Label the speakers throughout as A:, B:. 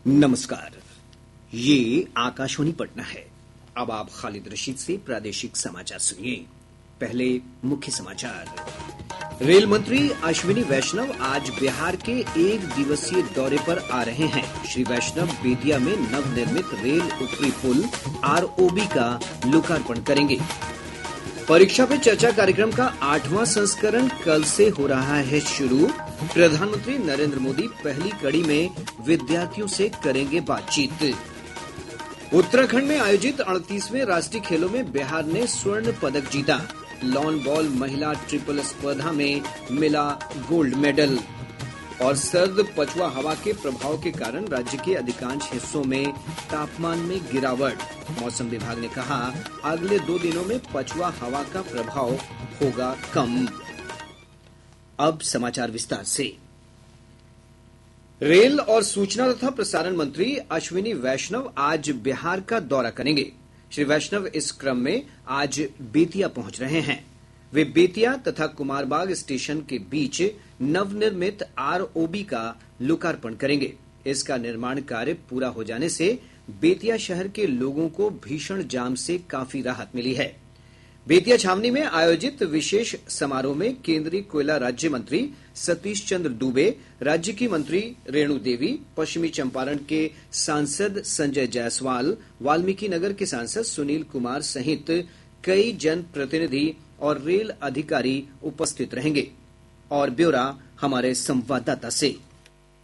A: नमस्कार, ये आकाशवाणी पटना है। अब आप खालिद रशीद से प्रादेशिक समाचार सुनिए। पहले मुख्य समाचार। रेल मंत्री अश्विनी वैष्णव आज बिहार के एक दिवसीय दौरे पर आ रहे हैं। श्री वैष्णव बेतिया में नवनिर्मित रेल ऊपरी पुल ROB का लोकार्पण करेंगे। परीक्षा पे चर्चा कार्यक्रम का 8वां संस्करण कल से हो रहा है शुरू। प्रधानमंत्री नरेंद्र मोदी पहली कड़ी में विद्यार्थियों से करेंगे बातचीत। उत्तराखंड में आयोजित 38वें राष्ट्रीय खेलों में बिहार ने स्वर्ण पदक जीता। लॉन बॉल महिला ट्रिपल स्पर्धा में मिला गोल्ड मेडल। और सर्द पछुआ हवा के प्रभाव के कारण राज्य के अधिकांश हिस्सों में तापमान में गिरावट। मौसम विभाग ने कहा, अगले 2 दिनों में पछुआ हवा का प्रभाव होगा कम। अब समाचार विस्तार से। रेल और सूचना तथा प्रसारण मंत्री अश्विनी वैष्णव आज बिहार का दौरा करेंगे। श्री वैष्णव इस क्रम में आज बेतिया पहुंच रहे हैं। वे बेतिया तथा कुमारबाग स्टेशन के बीच नवनिर्मित ROB का लोकार्पण करेंगे। इसका निर्माण कार्य पूरा हो जाने से बेतिया शहर के लोगों को भीषण जाम से काफी राहत मिली है। बेतिया छावनी में आयोजित विशेष समारोह में केंद्रीय कोयला राज्य मंत्री सतीश चंद्र दूबे, राज्य की मंत्री रेणु देवी, पश्चिमी चंपारण के सांसद संजय जायसवाल, वाल्मीकि नगर के सांसद सुनील कुमार सहित कई जनप्रतिनिधि और रेल अधिकारी उपस्थित रहेंगे। और ब्यौरा हमारे संवाददाता से।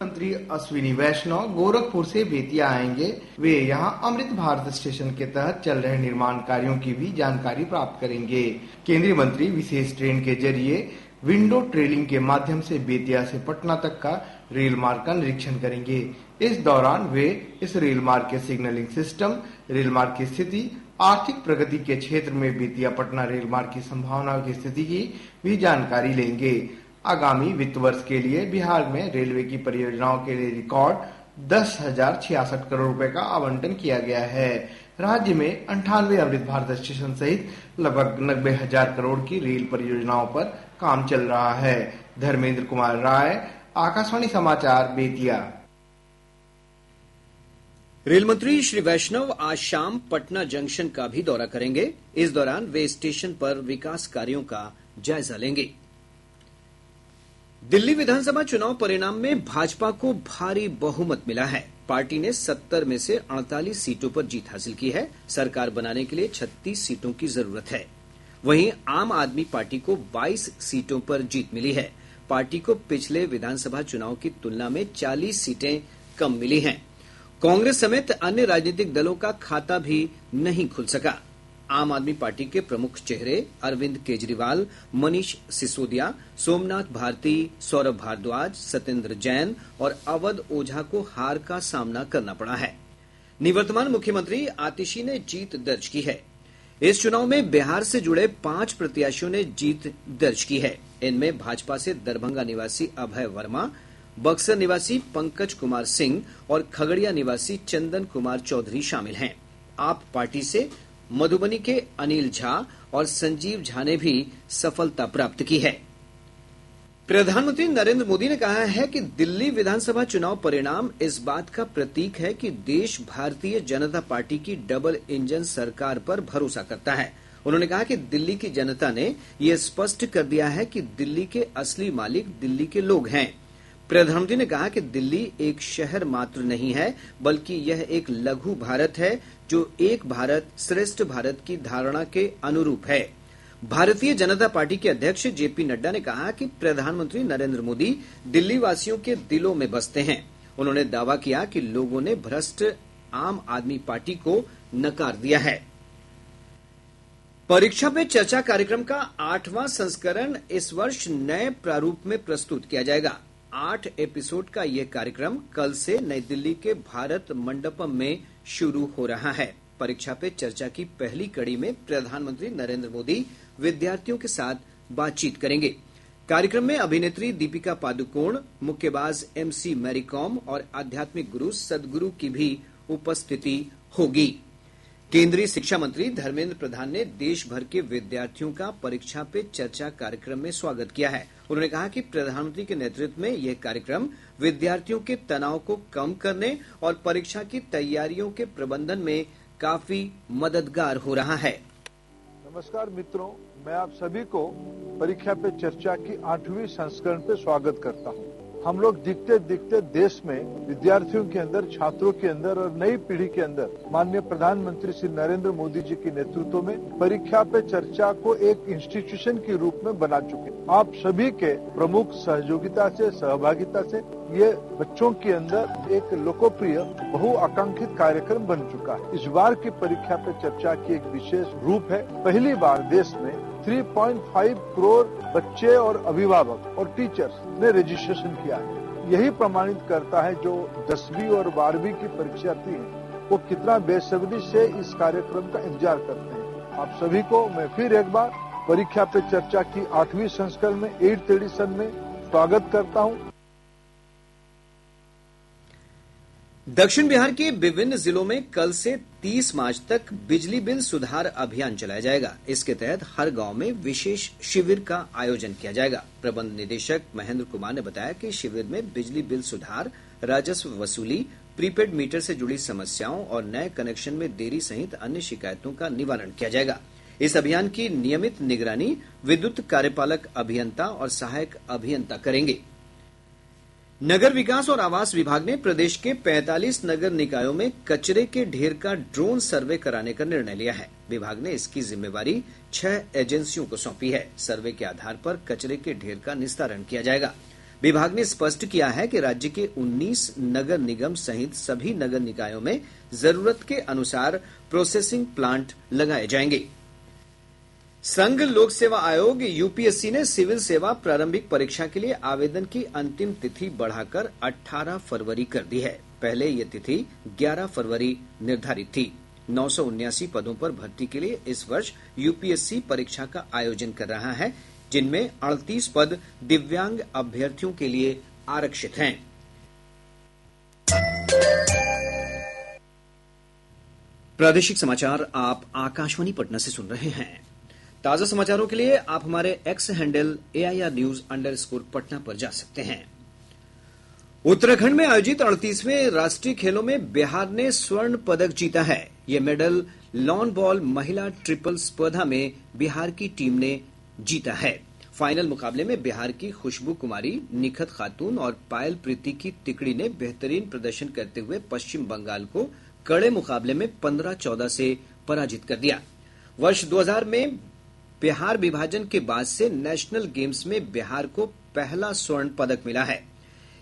B: मंत्री अश्विनी वैष्णव गोरखपुर से बेतिया आएंगे। वे यहां अमृत भारत स्टेशन के तहत चल रहे निर्माण कार्यों की भी जानकारी प्राप्त करेंगे। केंद्रीय मंत्री विशेष ट्रेन के जरिए विंडो ट्रेलिंग के माध्यम से बेतिया से पटना तक का रेल मार्ग का निरीक्षण करेंगे। इस दौरान वे इस रेल मार्ग के सिग्नलिंग सिस्टम, रेल मार्ग की स्थिति, आर्थिक प्रगति के क्षेत्र में बेतिया पटना रेल मार्ग की संभावनाओं की स्थिति की भी जानकारी लेंगे। आगामी वित्त वर्ष के लिए बिहार में रेलवे की परियोजनाओं के लिए रिकॉर्ड 10,066 करोड़ रुपए का आवंटन किया गया है। राज्य में 98 अमृत भारत स्टेशन सहित लगभग 90,000 करोड़ की रेल परियोजनाओं पर काम चल रहा है। धर्मेंद्र कुमार राय, आकाशवाणी समाचार, बेतिया।
A: रेल मंत्री श्री वैष्णव आज शाम पटना जंक्शन का भी दौरा करेंगे। इस दौरान वे स्टेशन पर विकास कार्यों का जायजा लेंगे। दिल्ली विधानसभा चुनाव परिणाम में भाजपा को भारी बहुमत मिला है। पार्टी ने 70 में से 48 सीटों पर जीत हासिल की है। सरकार बनाने के लिए 36 सीटों की जरूरत है। वहीं आम आदमी पार्टी को 22 सीटों पर जीत मिली है। पार्टी को पिछले विधानसभा चुनाव की तुलना में 40 सीटें कम मिली हैं। कांग्रेस समेत अन्य राजनीतिक दलों का खाता भी नहीं खुल सका। आम आदमी पार्टी के प्रमुख चेहरे अरविंद केजरीवाल, मनीष सिसोदिया, सोमनाथ भारती, सौरभ भारद्वाज, सत्येंद्र जैन और अवध ओझा को हार का सामना करना पड़ा है। निवर्तमान मुख्यमंत्री आतिशी ने जीत दर्ज की है। इस चुनाव में बिहार से जुड़े 5 प्रत्याशियों ने जीत दर्ज की है। इनमें भाजपा से दरभंगा निवासी अभय वर्मा, बक्सर निवासी पंकज कुमार सिंह और खगड़िया निवासी चंदन कुमार चौधरी शामिल हैं। आप पार्टी से मधुबनी के अनिल झा और संजीव झा ने भी सफलता प्राप्त की है। प्रधानमंत्री नरेंद्र मोदी ने कहा है कि दिल्ली विधानसभा चुनाव परिणाम इस बात का प्रतीक है कि देश भारतीय जनता पार्टी की डबल इंजन सरकार पर भरोसा करता है। उन्होंने कहा कि दिल्ली की जनता ने यह स्पष्ट कर दिया है कि दिल्ली के असली मालिक दिल्ली के लोग हैं। प्रधानमंत्री ने कहा कि दिल्ली एक शहर मात्र नहीं है, बल्कि यह एक लघु भारत है जो एक भारत श्रेष्ठ भारत की धारणा के अनुरूप है। भारतीय जनता पार्टी के अध्यक्ष जेपी नड्डा ने कहा कि प्रधानमंत्री नरेंद्र मोदी दिल्ली वासियों के दिलों में बसते हैं। उन्होंने दावा किया कि लोगों ने भ्रष्ट आम आदमी पार्टी को नकार दिया है। परीक्षा पे चर्चा कार्यक्रम का 8वां संस्करण इस वर्ष नए प्रारूप में प्रस्तुत किया जाएगा। 8 एपिसोड का यह कार्यक्रम कल से नई दिल्ली के भारत मंडपम में शुरू हो रहा है। परीक्षा पे चर्चा की पहली कड़ी में प्रधानमंत्री नरेंद्र मोदी विद्यार्थियों के साथ बातचीत करेंगे। कार्यक्रम में अभिनेत्री दीपिका पादुकोण, मुक्केबाज MC मैरी कॉम और आध्यात्मिक गुरु सदगुरु की भी उपस्थिति होगी। केंद्रीय शिक्षा मंत्री धर्मेंद्र प्रधान ने देश भर के विद्यार्थियों का परीक्षा पे चर्चा कार्यक्रम में स्वागत किया है। उन्होंने कहा कि प्रधानमंत्री के नेतृत्व में यह कार्यक्रम विद्यार्थियों के तनाव को कम करने और परीक्षा की तैयारियों के प्रबंधन में काफी मददगार हो रहा है।
C: नमस्कार मित्रों, मैं आप सभी को परीक्षा पे चर्चा की 8वीं संस्करण पे स्वागत करता हूं। हम लोग दिखते दिखते देश में विद्यार्थियों के अंदर, छात्रों के अंदर और नई पीढ़ी के अंदर माननीय प्रधानमंत्री श्री नरेंद्र मोदी जी के नेतृत्व में परीक्षा पे चर्चा को एक इंस्टीट्यूशन के रूप में बना चुके हैं। आप सभी के प्रमुख सहयोगिता से, सहभागिता से ये बच्चों के अंदर एक लोकप्रिय बहुआकांक्षित कार्यक्रम बन चुका है। इस बार की परीक्षा पे चर्चा की एक विशेष रूप है। पहली बार देश में 3.5 करोड़ बच्चे और अभिभावक और टीचर्स ने रजिस्ट्रेशन किया है। यही प्रमाणित करता है जो 10वीं और 12वीं की परीक्षार्थी हैं वो कितना बेसब्री से इस कार्यक्रम का इंतजार करते हैं। आप सभी को मैं फिर एक बार परीक्षा पे चर्चा की 8वीं संस्करण में 8th एडिशन में स्वागत करता हूं।
A: दक्षिण बिहार के विभिन्न जिलों में कल से 30 मार्च तक बिजली बिल सुधार अभियान चलाया जाएगा। इसके तहत हर गांव में विशेष शिविर का आयोजन किया जाएगा। प्रबंध निदेशक महेंद्र कुमार ने बताया कि शिविर में बिजली बिल सुधार, राजस्व वसूली, प्रीपेड मीटर से जुड़ी समस्याओं और नए कनेक्शन में देरी सहित अन्य शिकायतों का निवारण किया जाएगा। इस अभियान की नियमित निगरानी विद्युत कार्यपालक अभियंता और सहायक अभियंता करेंगे। नगर विकास और आवास विभाग ने प्रदेश के 45 नगर निकायों में कचरे के ढेर का ड्रोन सर्वे कराने का निर्णय लिया है। विभाग ने इसकी जिम्मेवारी 6 एजेंसियों को सौंपी है। सर्वे के आधार पर कचरे के ढेर का निस्तारण किया जाएगा। विभाग ने स्पष्ट किया है कि राज्य के 19 नगर निगम सहित सभी नगर निकायों में जरूरत के अनुसार प्रोसेसिंग प्लांट लगाए जाएंगे। संघ लोक सेवा आयोग यूपीएससी ने सिविल सेवा प्रारंभिक परीक्षा के लिए आवेदन की अंतिम तिथि बढ़ाकर 18 फरवरी कर दी है। पहले यह तिथि 11 फरवरी निर्धारित थी। 979 पदों पर भर्ती के लिए इस वर्ष यूपीएससी परीक्षा का आयोजन कर रहा है, जिनमें 38 पद दिव्यांग अभ्यर्थियों के लिए आरक्षित हैं। प्रादेशिक समाचार आप आकाशवाणी पटना से सुन रहे हैं। ताजा समाचारों के लिए आप हमारे एक्स हैंडल AIR_News_पटना पर जा सकते हैं। उत्तराखंड में आयोजित 38वें राष्ट्रीय खेलों में बिहार ने स्वर्ण पदक जीता है। यह मेडल लॉन बॉल महिला ट्रिपल स्पर्धा में बिहार की टीम ने जीता है। फाइनल मुकाबले में बिहार की खुशबू कुमारी, निखत खातून और पायल प्रीति की तिकड़ी ने बेहतरीन प्रदर्शन करते हुए पश्चिम बंगाल को कड़े मुकाबले में 15-14 से पराजित कर दिया। वर्ष 2000 में बिहार विभाजन के बाद से नेशनल गेम्स में बिहार को पहला स्वर्ण पदक मिला है।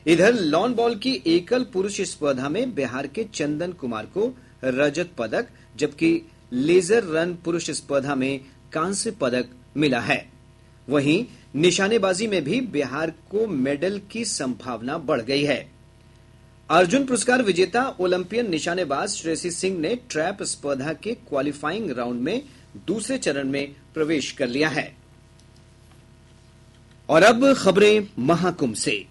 A: इधर लॉन बॉल की एकल पुरुष स्पर्धा में बिहार के चंदन कुमार को रजत पदक, जबकि लेजर रन पुरुष स्पर्धा में कांस्य पदक मिला है। वहीं निशानेबाजी में भी बिहार को मेडल की संभावना बढ़ गई है। अर्जुन पुरस्कार विजेता ओलंपियन निशानेबाज श्रेयसी सिंह ने ट्रैप स्पर्धा के क्वालिफाइंग राउंड में दूसरे चरण में प्रवेश कर लिया है। और अब खबरें महाकुंभ से।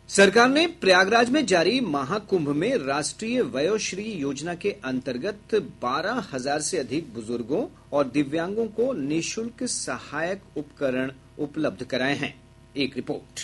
A: सरकार ने प्रयागराज में जारी महाकुंभ में राष्ट्रीय वयोश्री योजना के अंतर्गत 12,000 से अधिक बुजुर्गों और दिव्यांगों को निःशुल्क सहायक उपकरण उपलब्ध कराए हैं। एक रिपोर्ट।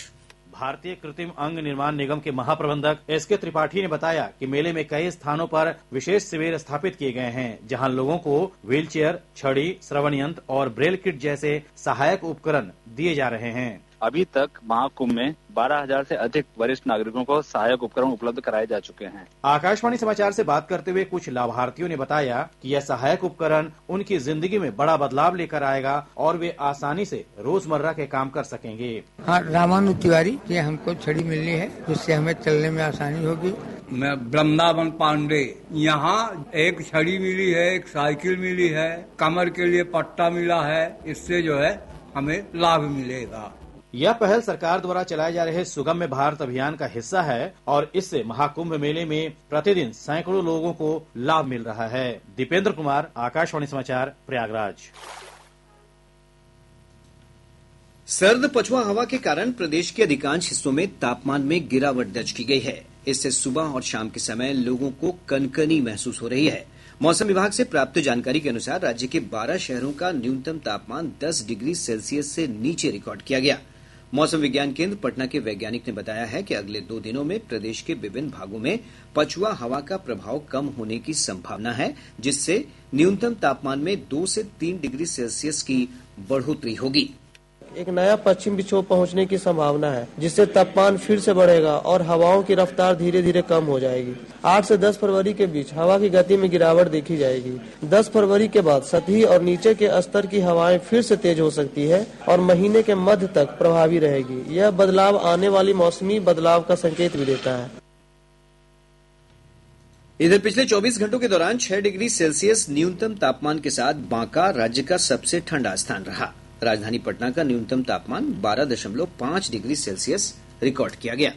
D: भारतीय कृत्रिम अंग निर्माण निगम के महाप्रबंधक एसके त्रिपाठी ने बताया कि मेले में कई स्थानों पर विशेष शिविर स्थापित किए गए हैं, जहां लोगों को व्हीलचेयर, छड़ी, श्रवण यंत्र और ब्रेल किट जैसे सहायक उपकरण दिए जा रहे हैं।
E: अभी तक महाकुंभ में 12,000 से अधिक वरिष्ठ नागरिकों को सहायक उपकरण उपलब्ध कराए जा चुके हैं।
D: आकाशवाणी समाचार से बात करते हुए कुछ लाभार्थियों ने बताया कि यह सहायक उपकरण उनकी जिंदगी में बड़ा बदलाव लेकर आएगा और वे आसानी से रोजमर्रा के काम कर सकेंगे।
F: हाँ, रामानु तिवारी, ये हमको छड़ी मिलनी है जिससे हमें चलने में आसानी होगी।
G: मैं वृंदावन पांडे, यहाँ एक छड़ी मिली है, एक साइकिल मिली है, कमर के लिए पट्टा मिला है, इससे जो है हमें लाभ मिलेगा।
D: यह पहल सरकार द्वारा चलाए जा रहे सुगम्य भारत अभियान का हिस्सा है और इससे महाकुंभ मेले में प्रतिदिन सैकड़ों लोगों को लाभ मिल रहा है। दीपेंद्र कुमार, आकाशवाणी समाचार, प्रयागराज।
A: सर्द पछुआ हवा के कारण प्रदेश के अधिकांश हिस्सों में तापमान में गिरावट दर्ज की गई है। इससे सुबह और शाम के समय लोगों को कनकनी महसूस हो रही है। मौसम विभाग से प्राप्त जानकारी के अनुसार राज्य के 12 शहरों का न्यूनतम तापमान 10 डिग्री सेल्सियस से नीचे रिकॉर्ड किया गया। मौसम विज्ञान केंद्र पटना के वैज्ञानिक ने बताया है कि अगले 2 दिनों में प्रदेश के विभिन्न भागों में पछुआ हवा का प्रभाव कम होने की संभावना है, जिससे न्यूनतम तापमान में 2 से 3 डिग्री सेल्सियस की बढ़ोतरी होगी।
H: एक नया पश्चिम विक्षोभ पहुंचने की संभावना है, जिससे तापमान फिर से बढ़ेगा और हवाओं की रफ्तार धीरे धीरे कम हो जाएगी। 8 से 10 फरवरी के बीच हवा की गति में गिरावट देखी जाएगी। 10 फरवरी के बाद सतही और नीचे के स्तर की हवाएं फिर से तेज हो सकती है और महीने के मध्य तक प्रभावी रहेगी। यह बदलाव आने वाली मौसमी बदलाव का संकेत भी देता है।
A: इधर पिछले 24 घंटों के दौरान 6 डिग्री सेल्सियस न्यूनतम तापमान के साथ बांका राज्य का सबसे ठंडा स्थान रहा। राजधानी पटना का न्यूनतम तापमान 12.5 डिग्री सेल्सियस रिकॉर्ड किया गया।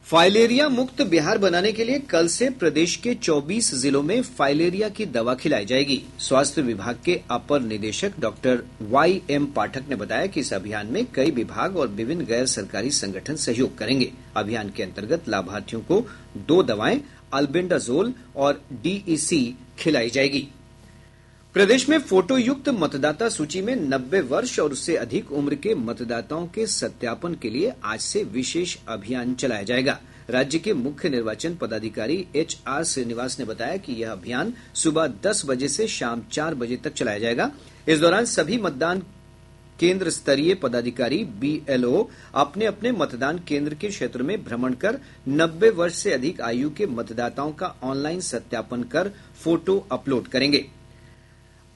A: फाइलेरिया मुक्त बिहार बनाने के लिए कल से प्रदेश के 24 जिलों में फाइलेरिया की दवा खिलाई जाएगी। स्वास्थ्य विभाग के अपर निदेशक डॉक्टर YM पाठक ने बताया कि इस अभियान में कई विभाग और विभिन्न गैर सरकारी संगठन सहयोग करेंगे। अभियान के अंतर्गत लाभार्थियों को 2 दवाएं अल्बेंडाजोल और DEC खिलाई जाएगी। प्रदेश में फोटो युक्त मतदाता सूची में 90 वर्ष और उससे अधिक उम्र के मतदाताओं के सत्यापन के लिए आज से विशेष अभियान चलाया जाएगा। राज्य के मुख्य निर्वाचन पदाधिकारी HR श्रीनिवास ने बताया कि यह अभियान सुबह 10 बजे से शाम 4 बजे तक चलाया जाएगा। इस दौरान सभी मतदान केंद्र स्तरीय पदाधिकारी BLO अपने अपने मतदान केंद्र के क्षेत्र में भ्रमण कर 90 वर्ष से अधिक आयु के मतदाताओं का ऑनलाइन सत्यापन कर फोटो अपलोड करेंगे।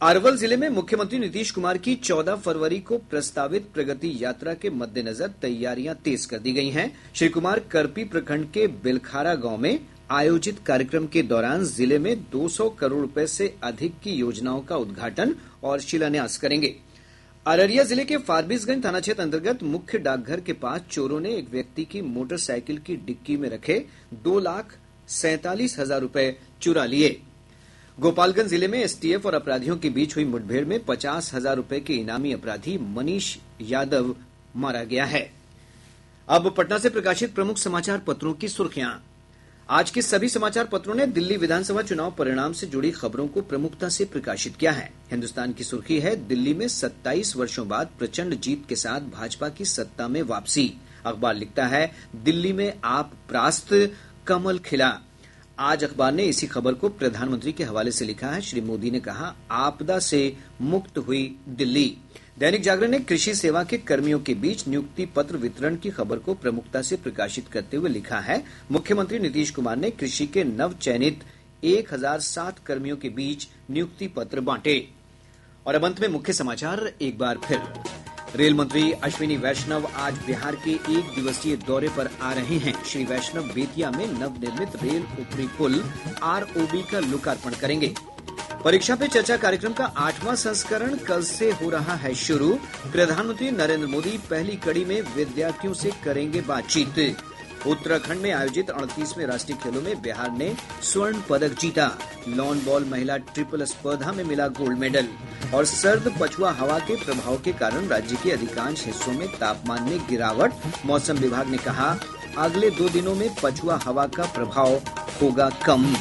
A: अरवल जिले में मुख्यमंत्री नीतीश कुमार की 14 फरवरी को प्रस्तावित प्रगति यात्रा के मद्देनजर तैयारियां तेज कर दी गई हैं। श्री कुमार करपी प्रखंड के बिलखारा गांव में आयोजित कार्यक्रम के दौरान जिले में 200 करोड़ रुपए से अधिक की योजनाओं का उद्घाटन और शिलान्यास करेंगे। अररिया जिले के फारबिसगंज थाना क्षेत्र अंतर्गत मुख्य डाकघर के पास चोरों ने एक व्यक्ति की मोटरसाइकिल की डिक्की में रखे 2,47,000 रुपए चुरा लिए। गोपालगंज जिले में STF और अपराधियों के बीच हुई मुठभेड़ में 50,000 रुपए के इनामी अपराधी मनीष यादव मारा गया है। अब पटना से प्रकाशित प्रमुख समाचार पत्रों की सुर्खियां। आज के सभी समाचार पत्रों ने दिल्ली विधानसभा चुनाव परिणाम से जुड़ी खबरों को प्रमुखता से प्रकाशित किया है। हिन्दुस्तान की सुर्खी है, दिल्ली में 27 वर्षों बाद प्रचंड जीत के साथ भाजपा की सत्ता में वापसी। अखबार लिखता है, दिल्ली में आप परास्त, कमल खिला। आज अखबार ने इसी खबर को प्रधानमंत्री के हवाले से लिखा है, श्री मोदी ने कहा, आपदा से मुक्त हुई दिल्ली। दैनिक जागरण ने कृषि सेवा के कर्मियों के बीच नियुक्ति पत्र वितरण की खबर को प्रमुखता से प्रकाशित करते हुए लिखा है, मुख्यमंत्री नीतीश कुमार ने कृषि के नव चयनित 1060 कर्मियों के बीच नियुक्ति पत्र बांटे। और अब अंत में मुख्य समाचार एक बार फिर। रेल मंत्री अश्विनी वैष्णव आज बिहार के 1 दिवसीय दौरे पर आ रहे हैं। श्री वैष्णव बेतिया में नवनिर्मित रेल ऊपरी पुल ROB का लोकार्पण करेंगे। परीक्षा पे चर्चा कार्यक्रम का 8वां संस्करण कल से हो रहा है शुरू। प्रधानमंत्री नरेंद्र मोदी पहली कड़ी में विद्यार्थियों से करेंगे बातचीत। उत्तराखंड में आयोजित 38वें राष्ट्रीय खेलों में बिहार ने स्वर्ण पदक जीता। लॉन बॉल महिला ट्रिपल स्पर्धा में मिला गोल्ड मेडल। और सर्द पछुआ हवा के प्रभाव के कारण राज्य के अधिकांश हिस्सों में तापमान में गिरावट। मौसम विभाग ने कहा, अगले 2 दिनों में पछुआ हवा का प्रभाव होगा कम।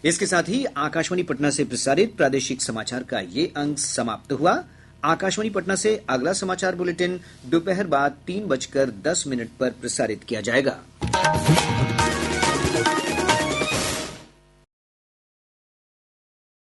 A: इसके साथ ही आकाशवाणी पटना से प्रसारित प्रादेशिक समाचार का ये अंक समाप्त हुआ। आकाशवाणी पटना से अगला समाचार बुलेटिन दोपहर बाद 3:10 पर प्रसारित किया जाएगा।